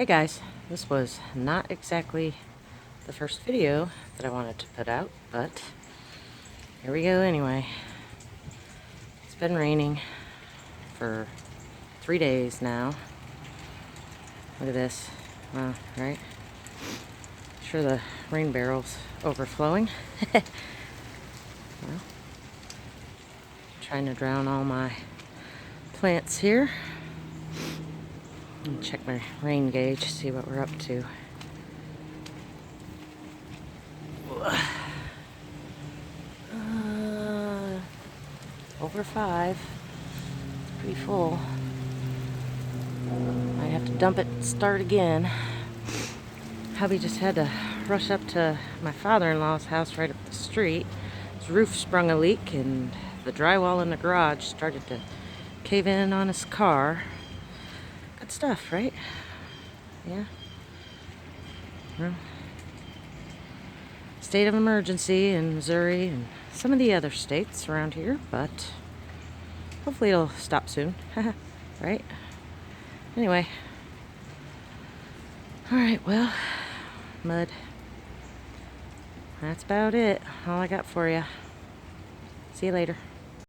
Hey guys, this was not exactly the first video that I wanted to put out, but here we go anyway. It's been raining for 3 days now. Look at this. Wow, right? Sure the rain barrel's overflowing. Well, trying to drown all my plants here. Let me check my rain gauge, see what we're up to. Over 5. It's pretty full. Might have to dump it and start again. Hubby just had to rush up to my father-in-law's house right up the street. His roof sprung a leak and the drywall in the garage started to cave in on his car. Good stuff, right? Yeah. Well, state of emergency in Missouri and some of the other states around here, but hopefully it'll stop soon. Right? Anyway. Alright, well, mud. That's about it. All I got for you. See you later.